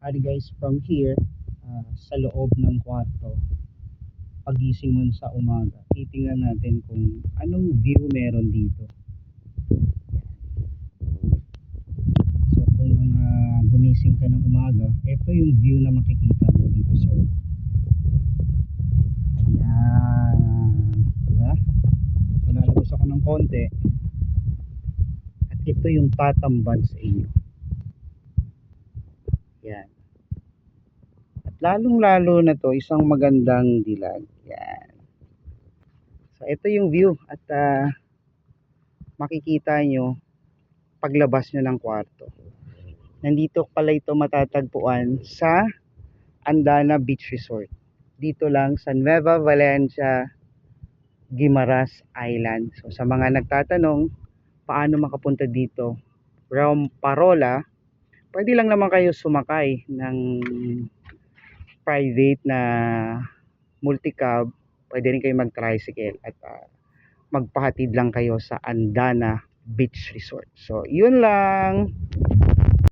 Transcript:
Ari guys, from here, sa loob ng kwarto, pagising mo sa umaga, titingnan natin kung anong view meron dito. So kung mga gumising ka ng umaga, ito yung view na makikita mo dito sa roof. Ayan, diba? So lalabas ako ng konti at ito yung tatambad sa inyo. Yan. At lalong lalo na to, isang magandang dilag. Yan. So ito yung view at makikita nyo paglabas nyo ng kwarto. Nandito pala ito matatagpuan sa Andana Beach Resort. Dito lang sa Nueva Valencia, Guimaras Island. So sa mga nagtatanong paano makapunta dito from Parola, pwede lang naman kayo sumakay ng private na multicab. Pwede rin kayo mag-tricycle at magpahatid lang kayo sa Andana Beach Resort. So yun lang.